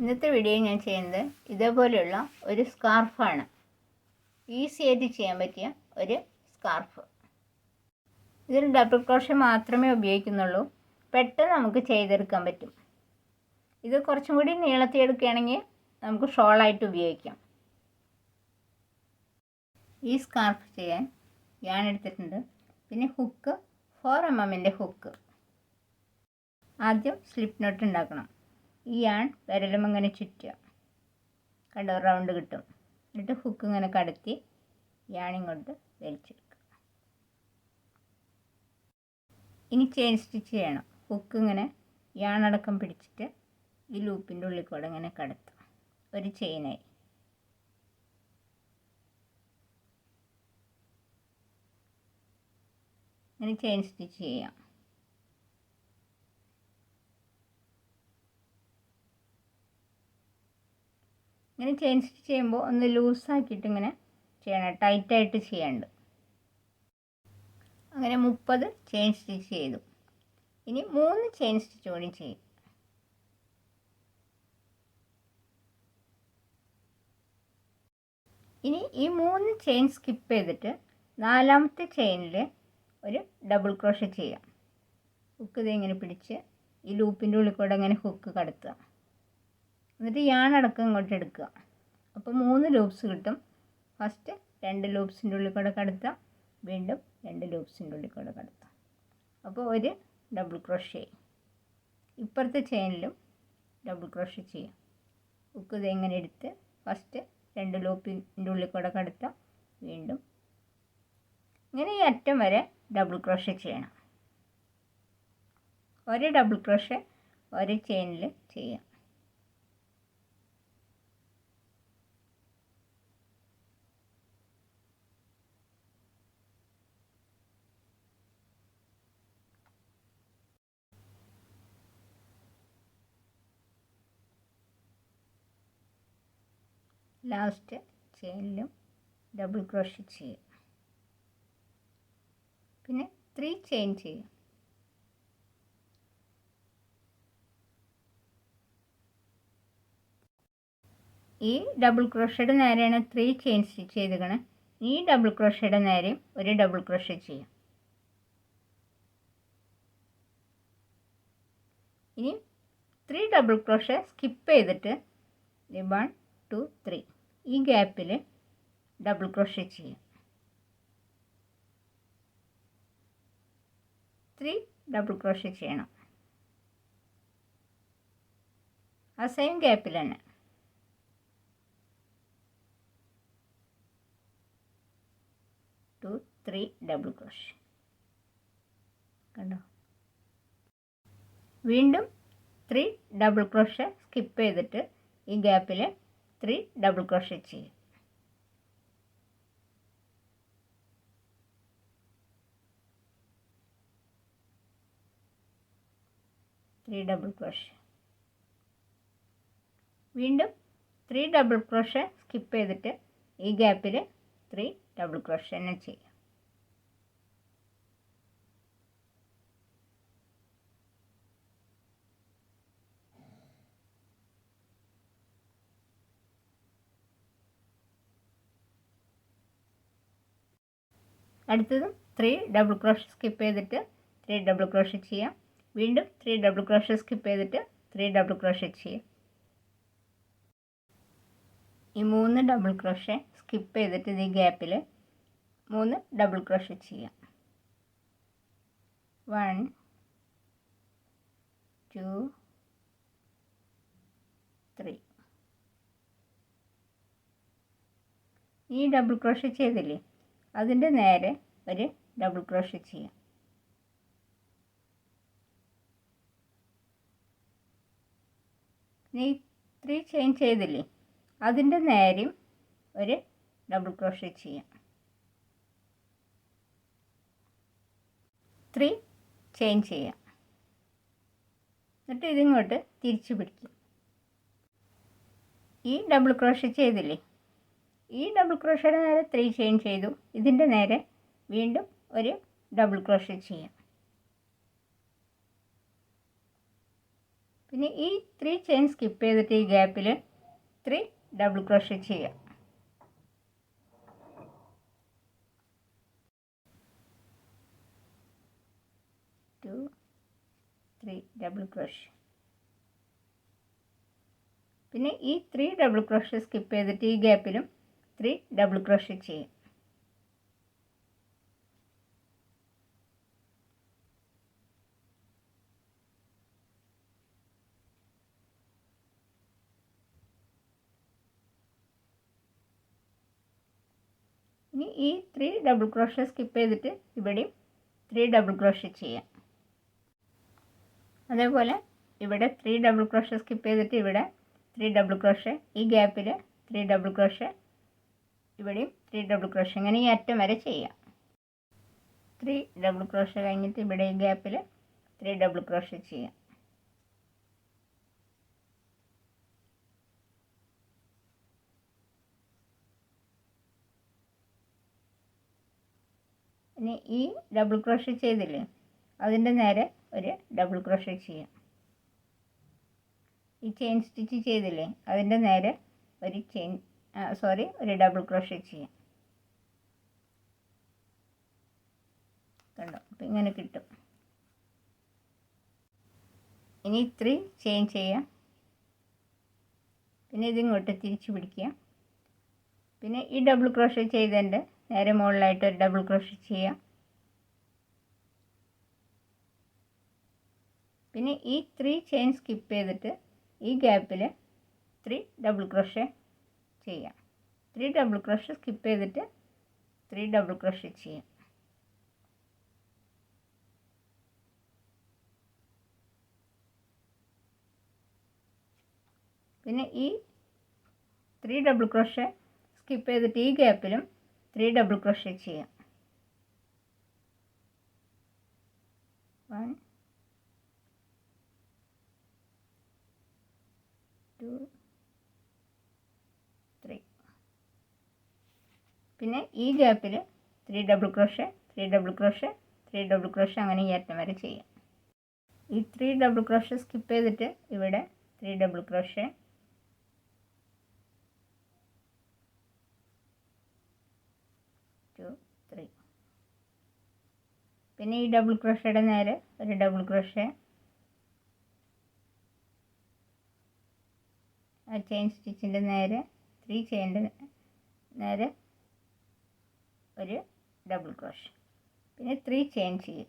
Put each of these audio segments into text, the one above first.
ഇന്നത്തെ വീഡിയോ ഞാൻ ചെയ്യുന്നത് ഇതേപോലെയുള്ള ഒരു സ്കാർഫാണ്. ഈസി ആയിട്ട് ചെയ്യാൻ പറ്റിയ ഒരു സ്കാർഫ്. ഇതിന് ഡബിൾ ക്രോഷേ മാത്രമേ ഉപയോഗിക്കുന്നുള്ളൂ. പെട്ടെന്ന് നമുക്ക് ചെയ്തെടുക്കാൻ പറ്റും. ഇത് കുറച്ചും കൂടി നീളത്തിൽ എടുക്കുകയാണെങ്കിൽ നമുക്ക് ഷോളായിട്ട് ഉപയോഗിക്കാം. ഈ സ്കാർഫ് ചെയ്യാൻ ഞാൻ എടുത്തിട്ടുണ്ട്. പിന്നെ ഹുക്ക് 4 mm ഹുക്ക്. ആദ്യം സ്ലിപ്പ് നോട്ട് ഉണ്ടാക്കണം. ഈ യാൺ വിരലും ഇങ്ങനെ ചുറ്റുക, കണ്ടോ, റൗണ്ട് കിട്ടും. എന്നിട്ട് ഹുക്ക് ഇങ്ങനെ കടത്തി യാണിങ്ങോട്ട് വലിച്ചെടുക്കുക. ഇനി ചെയിൻ സ്റ്റിച്ച് ചെയ്യണം. ഹുക്ക് ഇങ്ങനെ യാണടക്കം പിടിച്ചിട്ട് ഈ ലൂപ്പിൻ്റെ ഉള്ളിൽ കൂടെ ഇങ്ങനെ കടത്തുക. ഒരു ചെയിനായി. ഇങ്ങനെ ചെയിൻ സ്റ്റിച്ച് ചെയ്യാം. ഇങ്ങനെ ചെയിൻ സ്റ്റിച്ച് ചെയ്യുമ്പോൾ ഒന്ന് ലൂസാക്കിയിട്ട് ഇങ്ങനെ ചെയ്യണം, ടൈറ്റായിട്ട് ചെയ്യാണ്ട്. അങ്ങനെ 30 ചെയിൻ സ്റ്റിച്ച് ചെയ്തു. ഇനി 3 ചെയിൻ സ്റ്റിച്ച് കൂടി ചെയ്യും. ഇനി ഈ 3 ചെയിൻ സ്കിപ്പ് ചെയ്തിട്ട് 4ാമത്തെ ചെയിനിൽ ഒരു ഡബിൾ ക്രോഷേ ചെയ്യാം. ഹുക്ക് ഇത് ഇങ്ങനെ പിടിച്ച് ഈ ലൂപ്പിൻ്റെ ഉള്ളിൽ കൂടെ ഇങ്ങനെ ഹുക്ക് കടത്തുക. എന്നിട്ട് യാണടക്കം ഇങ്ങോട്ട് എടുക്കുക. അപ്പോൾ 3 ലൂപ്സ് കിട്ടും. ഫസ്റ്റ് 2 ലൂപ്സിൻ്റെ ഉള്ളിൽ കൂടെ കടത്തുക, വീണ്ടും 2 ലൂപ്സിൻ്റെ ഉള്ളിൽ കൂടെ കടത്തുക. അപ്പോൾ ഒരു ഡബിൾ ക്രോഷേ. ഇപ്പുറത്തെ ചെയിനിലും ഡബിൾ ക്രോഷേ ചെയ്യാം. ഹുക്ക് ഇത് ഇങ്ങനെ എടുത്ത് ഫസ്റ്റ് 2 ലൂപ്പിൻ്റെ ഉള്ളിൽ കൂടെ കടത്തുക, വീണ്ടും ഇങ്ങനെ ഈ അറ്റം വരെ ഡബിൾ ക്രോഷേ ചെയ്യണം. ഒരു ഡബിൾ ക്രോഷേ ഒരു ചെയിനിൽ ചെയ്യാം. ലാസ്റ്റ് ചെയിനിലും ഡബിൾ ക്രോഷേ ചെയ്യും. പിന്നെ 3 ചെയിൻ ചെയ്യും. ഈ ഡബിൾ ക്രോഷയുടെ നേരെയാണ് 3 ചെയിൻ സ്റ്റിച്ച് ചെയ്തിരിക്കണം. ഈ ഡബിൾ ക്രോഷയുടെ നേരെയും ഒരു ഡബിൾ ക്രോഷേ ചെയ്യാം. ഇനി 3 ഡബിൾ ക്രോഷേ സ്കിപ്പ് ചെയ്തിട്ട് 1 2 3 ഈ ഗ്യാപ്പിൽ ഡബിൾ ക്രോഷേ ചെയ്യാം. 3 ഡബിൾ ക്രോഷേ ചെയ്യണം. ആ സെയിം ഗ്യാപ്പിൽ തന്നെ. Two 3 double crochet. കണ്ടോ? വീണ്ടും 3 ഡബിൾ ക്രോഷേ സ്കിപ്പ് ചെയ്തിട്ട് ഈ ഗ്യാപ്പിൽ 3 ഡബിൾ ക്രോഷേ ചെയ്യും. Double crochet. വീണ്ടും 3 ഡബിൾ ക്രോഷേ സ്കിപ്പ് ചെയ്തിട്ട് ഈ ഗ്യാപ്പിൽ 3 ഡബിൾ ക്രോഷേ തന്നെ ചെയ്യും. അടുത്തതും 3 ഡബിൾ ക്രോഷേ സ്കിപ്പ് ചെയ്തിട്ട് 3 ഡബിൾ ക്രോഷേ ചെയ്യാം. വീണ്ടും 3 ഡബിൾ ക്രോഷേ സ്കിപ്പ് ചെയ്തിട്ട് 3 ഡബിൾ ക്രോഷേ ചെയ്യാം. ഈ 3 ഡബിൾ ക്രോഷേ സ്കിപ്പ് ചെയ്തിട്ട് ഈ ഗ്യാപ്പിൽ 3 ഡബിൾ ക്രോഷേ ചെയ്യാം. 1 2 3. ഈ ഡബിൾ ക്രോഷേ ചെയ്തില്ലേ, അതിൻ്റെ നേരെ ഒരു ഡബിൾ ക്രോഷേ ചെയ്യാം. ഈ 3 ചെയിൻ ചെയ്തില്ലേ, അതിൻ്റെ നേരെയും ഒരു ഡബിൾ ക്രോഷേ ചെയ്യാം. 3 ചെയിൻ ചെയ്യാം. എന്നിട്ട് ഇതിങ്ങോട്ട് തിരിച്ചു പിടിക്കും. ഈ ഡബിൾ ക്രോഷേ ചെയ്തില്ലേ, ഈ ഡബിൾ ക്രോഷയുടെ നേരെ 3 ചെയിൻ ചെയ്തു. ഇതിൻ്റെ നേരെ വീണ്ടും ഒരു ഡബിൾ ക്രോഷേ ചെയ്യാം. പിന്നെ ഈ 3 ചെയിൻ സ്കിപ്പ് ചെയ്തിട്ട് ഈ ഗ്യാപ്പിൽ 3 ഡബിൾ ക്രോഷേ ചെയ്യാം. Two 3 double crochet. പിന്നെ ഈ 3 ഡബിൾ ക്രോഷേ സ്കിപ്പ് ചെയ്തിട്ട് ഈ ഗ്യാപ്പിലും 3 ഡബിൾ ക്രോഷേ ചെയ്യാം. ഇനി ഈ 3 ഡബിൾ ക്രോഷേ സ്കിപ്പ് ചെയ്തിട്ട് ഇവിടെയും 3 ഡബിൾ ക്രോഷേ ചെയ്യാം. അതേപോലെ ഇവിടെ 3 ഡബിൾ ക്രോഷേ സ്കിപ്പ് ചെയ്തിട്ട് ഇവിടെ 3 ഡബിൾ ക്രോഷേ, ഈ ഗ്യാപ്പിൽ 3 ഡബിൾ ക്രോഷേ, ഇവിടെയും 3 ഡബിൾ ക്രോഷേ, അങ്ങനെ ഈ അറ്റം വരെ ചെയ്യാം. 3 ഡബിൾ ക്രോഷേ കഴിഞ്ഞിട്ട് ഇവിടെ ഈ ഗ്യാപ്പിൽ 3 ഡബിൾ ക്രോഷേ ചെയ്യാം. ഇനി ഈ ഡബിൾ ക്രോഷേ ചെയ്തില്ലേ, അതിൻ്റെ നേരെ ഒരു ഡബിൾ ക്രോഷേ ചെയ്യാം. ഈ ചെയിൻ സ്റ്റിച്ച് ചെയ്തില്ലേ, അതിൻ്റെ നേരെ ഒരു ഒരു ഡബിൾ ക്രോഷേ ചെയ്യാം. കണ്ടോ, അപ്പം ഇങ്ങനെ കിട്ടും. ഇനി 3 ചെയിൻ ചെയ്യാം. പിന്നെ ഇതിങ്ങോട്ട് തിരിച്ച് പിടിക്കുക. പിന്നെ ഈ ഡബിൾ ക്രോഷേ ചെയ്തതിൻ്റെ നേരെ മുകളിലായിട്ട് ഒരു ഡബിൾ ക്രോഷേ ചെയ്യാം. പിന്നെ ഈ 3 ചെയിൻ സ്കിപ്പ് ചെയ്തിട്ട് ഈ ഗ്യാപ്പിൽ 3 ഡബിൾ ക്രോഷേ ചെയ്യാം. 3 ഡബിൾ ക്രോഷേ സ്കിപ്പ് ചെയ്തിട്ട് 3 ഡബിൾ ക്രോഷേ ചെയ്യാം. പിന്നെ ഈ 3 ഡബിൾ ക്രോഷേ സ്കിപ്പ് ചെയ്തിട്ട് ഈ ഗ്യാപ്പിലും 3 ഡബിൾ ക്രോഷേ ചെയ്യാം. 1 2 3. പിന്നെ ഈ ഗ്യാപ്പിൽ 3 double crochet, 3 double crochet, 3 double crochet, അങ്ങനെ ഈ അറ്റം വരെ ചെയ്യാം. ഈ 3 ഡബിൾ ക്രോഷേ സ്കിപ്പ് ചെയ്തിട്ട് ഇവിടെ 3 ഡബിൾ ക്രോഷേ, 2 3. പിന്നെ ഈ ഡബിൾ ക്രോഷയുടെ നേരെ ഒരു ഡബിൾ ക്രോഷേ, ആ ചെയിൻ സ്റ്റിച്ചിൻ്റെ നേരെ 3 ചെയിൻ്റെ നേരെ ഒരു ഡബിൾ ക്രോഷേ, പിന്നെ 3 ചെയിൻ ചെയ്യും.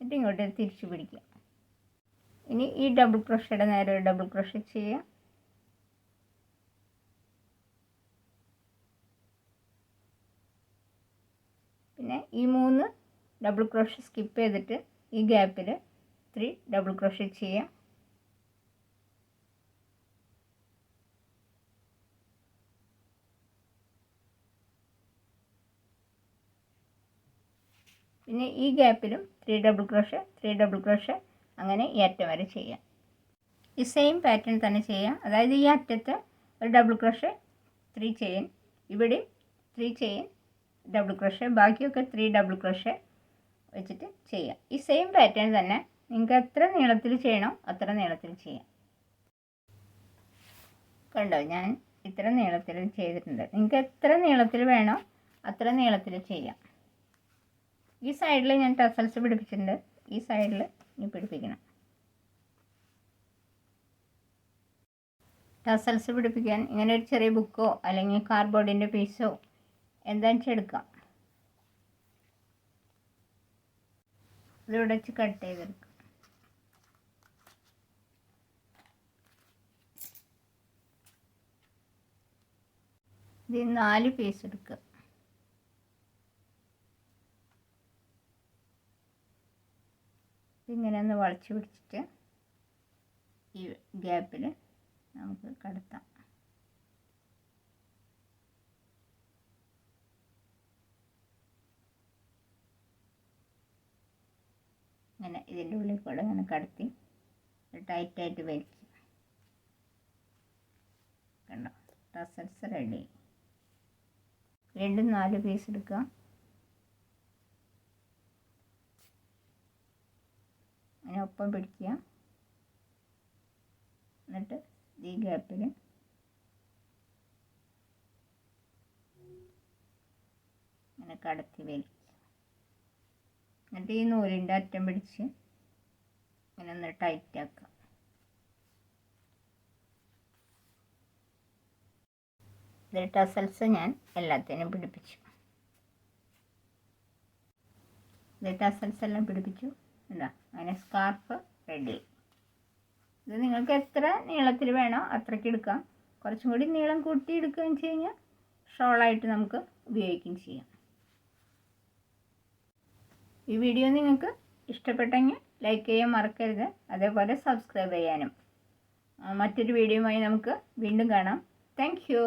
എന്നിട്ട് ഇങ്ങോട്ട് തിരിച്ചു പിടിക്കുക. ഇനി ഈ ഡബിൾ ക്രോഷയുടെ നേരെ ഒരു ഡബിൾ ക്രോഷേ ചെയ്യുക. പിന്നെ ഈ 3 ഡബിൾ ക്രോഷേ സ്കിപ്പ് ചെയ്തിട്ട് ഈ ഗ്യാപ്പിൽ 3 ഡബിൾ ക്രോഷേ ചെയ്യുക. പിന്നെ ഈ ഗ്യാപ്പിലും 3 ഡബിൾ ക്രോഷേ, 3 ഡബിൾ ക്രോഷേ, അങ്ങനെ ഈ അറ്റം വരെ ചെയ്യാം. ഈ സെയിം പാറ്റേൺ തന്നെ ചെയ്യാം. അതായത് ഈ അറ്റത്ത് ഒരു ഡബിൾ ക്രോഷേ, 3 ചെയിൻ, ഇവിടെയും 3 ചെയിൻ ഡബിൾ ക്രോഷേ, ബാക്കിയൊക്കെ 3 ഡബിൾ ക്രോഷേ വെച്ചിട്ട് ചെയ്യാം. ഈ സെയിം പാറ്റേൺ തന്നെ നിങ്ങൾക്ക് എത്ര നീളത്തിൽ ചെയ്യണോ അത്ര നീളത്തിൽ ചെയ്യാം. കണ്ടോ, ഞാൻ ഇത്ര നീളത്തിൽ ചെയ്തിട്ടുണ്ട്. നിങ്ങൾക്ക് എത്ര നീളത്തിൽ വേണോ അത്ര നീളത്തിൽ ചെയ്യാം. ഈ സൈഡിൽ ഞാൻ ടസൽസ് പിടിപ്പിച്ചിട്ടുണ്ട്, ഈ സൈഡിൽ ഇനി പിടിപ്പിക്കണം. ടസൽസ് പിടിപ്പിക്കാൻ ഇങ്ങനെ ഒരു ചെറിയ ബുക്കോ അല്ലെങ്കിൽ കാർഡ്ബോർഡിൻ്റെ പീസോ എന്താണെന്ന് വെച്ചാൽ എടുക്കാം. ഇതിവിടെ വെച്ച് കട്ട് ചെയ്തെടുക്കാം. ഇത് 4 പീസ് എടുക്കുക. ഇതിങ്ങനെ ഒന്ന് വളച്ച് പിടിച്ചിട്ട് ഈ ഗ്യാപ്പിൽ നമുക്ക് കടത്താം. ഇങ്ങനെ ഇതിൻ്റെ ഉള്ളിൽ കൂടെ ഇങ്ങനെ കടത്തി ടൈറ്റായിട്ട് വലിച്ച്. കണ്ടോ, ടസൽസ് റെഡി. വീണ്ടും 4 പീസ് എടുക്കുക. അതിനെ ഒപ്പം പിടിക്കുക. എന്നിട്ട് ഈ ഗ്യാപ്പിൽ ഇങ്ങനെ കടത്തി വലിക്കുക. എന്നിട്ട് ഈ നൂലിൻ്റെ അറ്റം പിടിച്ച് ഇങ്ങനെ ഒന്ന് ടൈറ്റാക്കുക. ഇത് ടസൽസ് ഞാൻ എല്ലാത്തിനും പിടിപ്പിച്ചു. ഇത് ടസൽസ് എല്ലാം പിടിപ്പിച്ചു. എന്താ അങ്ങനെ സ്കാർഫ് റെഡി. ഇത് നിങ്ങൾക്ക് എത്ര നീളത്തിൽ വേണോ അത്രയ്ക്ക് എടുക്കാം. കുറച്ചും കൂടി നീളം കൂട്ടി എടുക്കുകയും വെച്ച് കഴിഞ്ഞാൽ ഷോളായിട്ട് നമുക്ക് ഉപയോഗിക്കുകയും ചെയ്യാം. ഈ വീഡിയോ നിങ്ങൾക്ക് ഇഷ്ടപ്പെട്ടെങ്കിൽ ലൈക്ക് ചെയ്യാൻ മറക്കരുത്. അതേപോലെ സബ്സ്ക്രൈബ് ചെയ്യാനും. മറ്റൊരു വീഡിയോയുമായി നമുക്ക് വീണ്ടും കാണാം. Thank you.